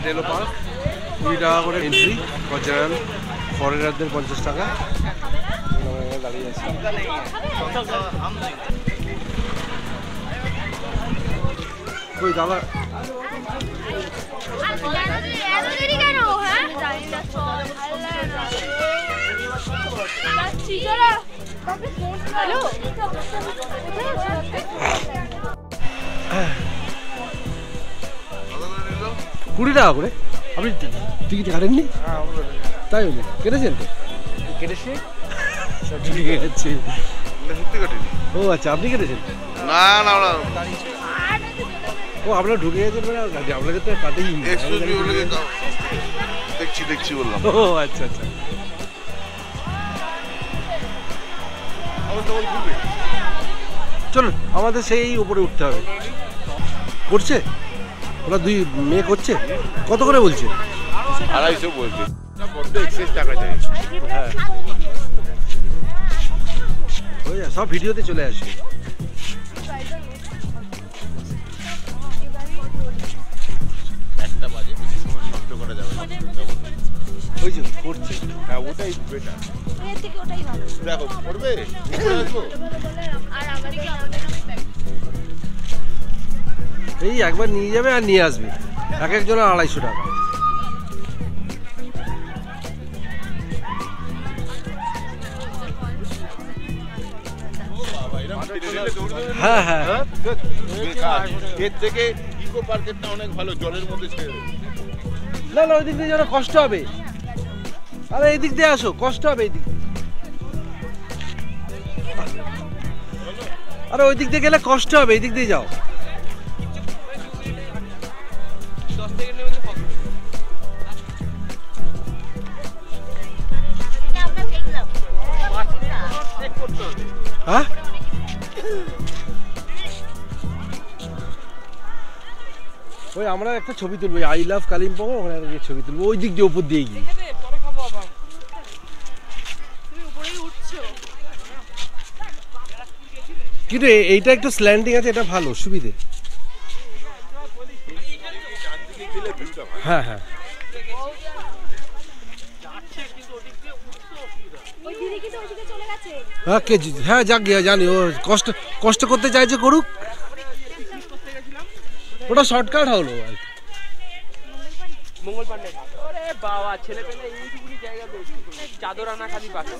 डेलो park 20 টাকা করে entry general ফরেনারদের 50 টাকা দাঁড়িয়ে আছে কই দাদা হ্যালো 20 টাকা করে আপনি টিকিট কাটেননি তাই বলি কেটেছেন তো কেটেছে ঠিক আছে ও আচ্ছা আপনি কেটেছেন না না ও আপনারা ঢুকে গেছেন মানে আপনাকে তো কাটেই দেখছি বললাম ও আচ্ছা আচ্ছা চলুন আমাদের সেই উপরে উঠতে হবে করছে ওরা দুই মেয়ে করছে কত করে বলছে 250 বলছে বড্ড এক্সেস টাকা চাই হ্যাঁ ওই সব ভিডিওতে চলে আসে একটা বাজে বেশি সময় নষ্ট করা যাবে না ওই যে করছে হ্যাঁ ওটাই বেটার এর থেকে ওটাই ভালো দেখো করবে উপরে আসবো আর আমাদেরকে আমাদের এই একবার নিয়ে যাবে আর নিয়ে আসবে এক একজনের 250 টাকা হ্যাঁ হ্যাঁ এর থেকে ইকো পার্কেরটা অনেক ভালো জলের মধ্যে ছেড়ে দেবে না না ওই দিক দিয়ে যেন কষ্ট হবে আরে এই দিক দিয়ে আসো কষ্ট হবে এই দিক আরে ওই দিক দিয়ে গেলে কষ্ট হবে এই দিক দিয়ে যাও হ্যাঁ ওই আমরা একটা ছবি তুলবো আই লাভ কালিম্পং ওখানে একটা ছবি তুলবো ওই দিক দিয়ে উপর দিয়ে গিয়ে কিন্তু এইটা একটু স্ল্যান্ডিং আছে এটা ভালো সুবিধে হ্যাঁ হ্যাঁ হ্যাঁ হ্যাঁ যাক গিয়া জানি ও কষ্ট কষ্ট করতে চাইছে করুক ওটা শর্টকাট হলো মঙ্গল পান্ডে আরে বাবা ছেলে পেলে এইটুকুনি জায়গা চাদর আনা খালি বাকি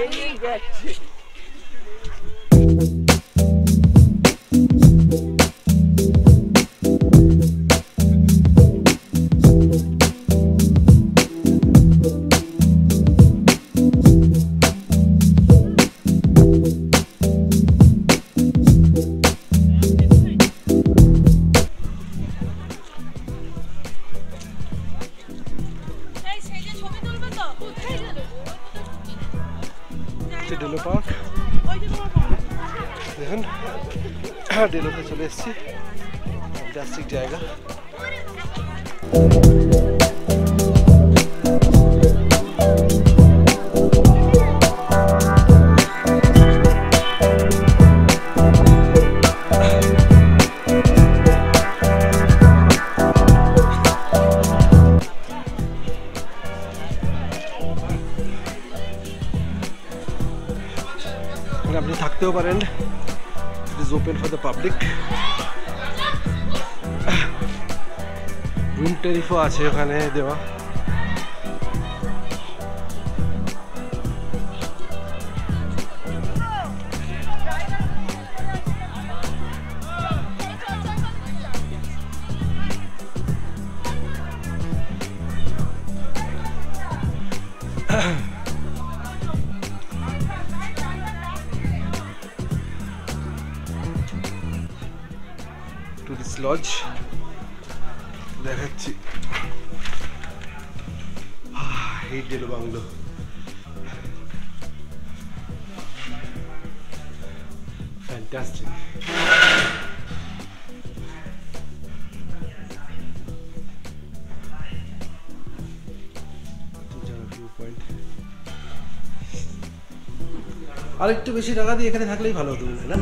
এই যাচ্ছে डेलो पार्क দেখুন डेलोতে চলে এসেছি ফ্যান্টাস্টিক জায়গা আপনি থাকতেও পারেন it is open for the public room টেরিফও আছে ওখানে দেওয়া টুরিস্ট লজ দেখাচ্ছি এই ডেলো বাংলো ফ্যান্টাস্টিক আর একটু বেশি টাকা দিয়ে এখানে থাকলেই ভালো হতো না?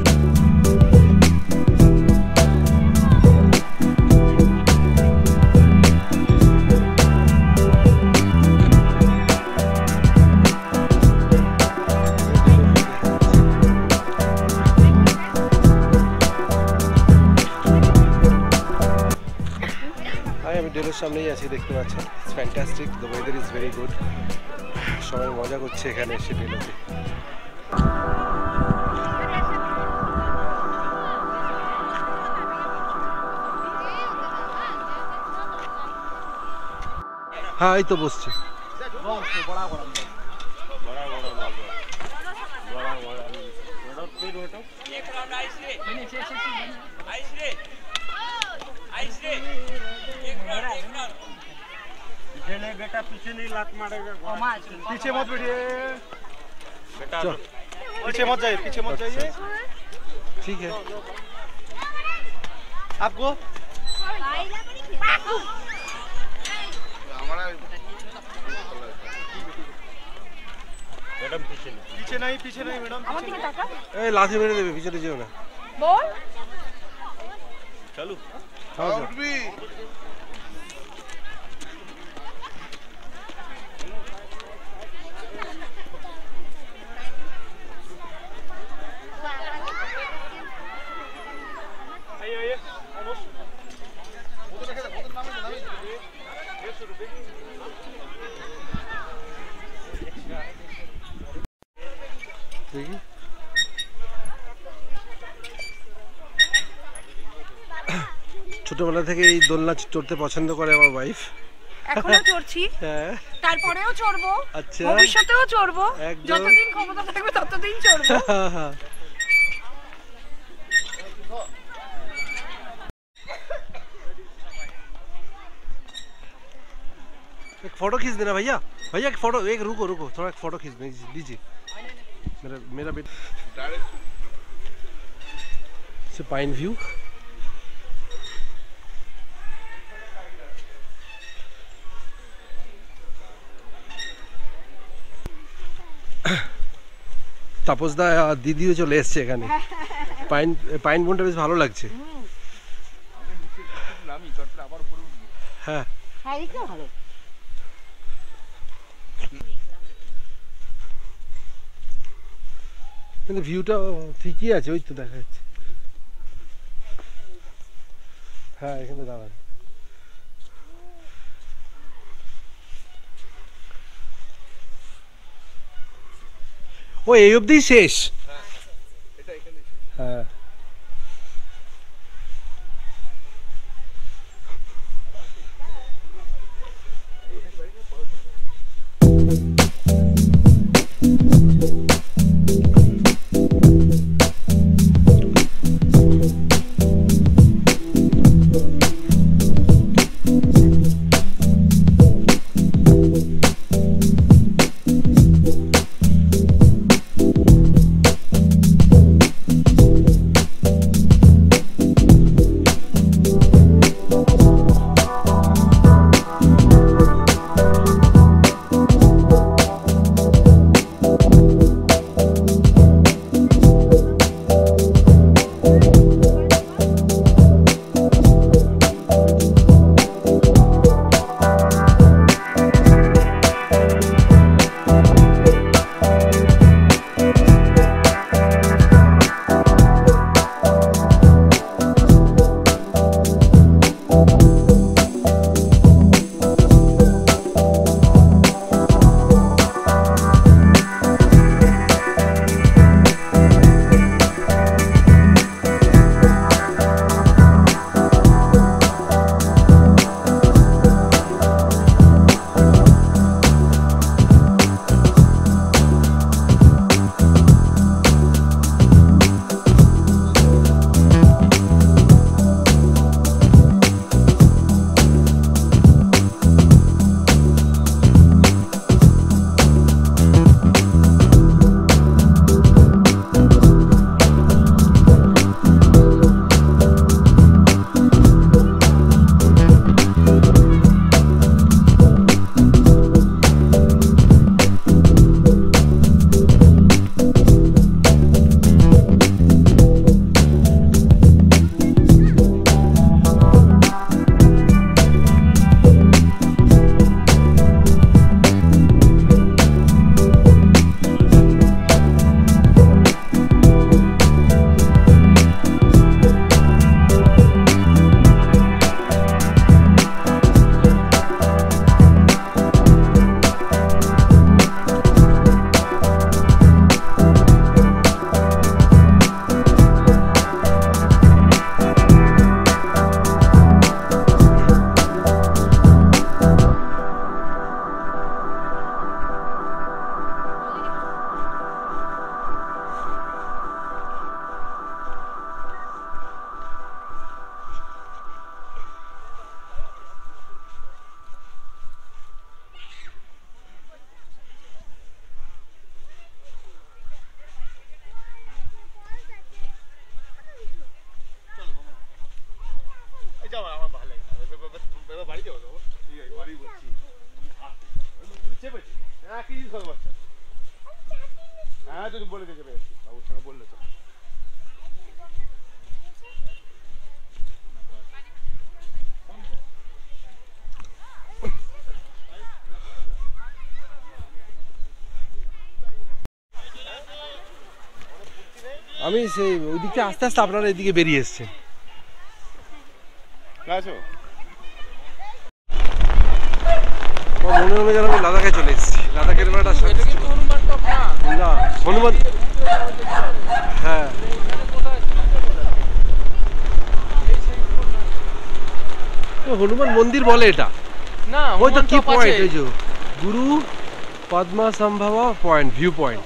আমি ডেলোর সামনেই আছি, দেখতে পাচ্ছেন। It's fantastic, the weather is very good. সবাই মজা করছে এখানে এসে ডেলোতে। হ্যাঁ এই তো বসছে। बेटा पीछे नहीं लात मारेगा, पीछे मत बैठिए बेटा, पीछे मत जाइए, पीछे मत जाइए। ठीक है आपको मैडम पीछे नहीं मैडम, ए लाठी मेरे देवे, पीछे যেও না। बोल चलो উঠবি आइए দেখি ছোটবেলা থেকে এই দোলনা চড়তে পছন্দ করে আমার ওয়াইফ। এখনো চড়ছি, হ্যাঁ তারপরেও চড়বো, আচ্ছা ভবিষ্যতেও চড়বো, একদম। যতদিন ক্ষমতা থাকবে ততদিন চড়বো। एक फोटो खींच देना भैया, भैया एक फोटो, एक रुको रुको थोड़ा एक फोटो खींच लीजिए। मेरा बेटा से पाइन व्यू। তাপসদা দিদিও চলে এসছে এখানে। পাইন বনটা বেশ ভালো লাগছে। হ্যাঁ ভালো। কিন্তু ভিউটা ঠিকই আছে, ওই তো দেখা যাচ্ছে। হ্যাঁ এখানে দাঁড়ান। ও এই অবধি শেষ? হ্যাঁ যাও আমার ভালো লাগে না এবার বাড়ি যাবো ঠিক আছে বাড়ি বলছি চেপেছি হ্যাঁ কি জিনিস খাবো বাচ্চা হ্যাঁ তুই বলে দিয়ে যাবে বাবুর সঙ্গে বললে তো আমি সেই ওই দিকে আস্তে আস্তে আপনারা এদিকে বেরিয়ে এসছেন। আছো মনে হলো যেন আমি লাদাখে চলে এসেছি। লাদাখের একটা না হনুমান, হ্যাঁ হনুমান মন্দির বলে এটা না ওই তো কি পয়েন্ট ওই যে গুরু পদ্মা সম্ভবা পয়েন্ট ভিউ পয়েন্ট।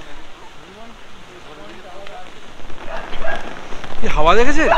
কি হাওয়া দেখেছেন?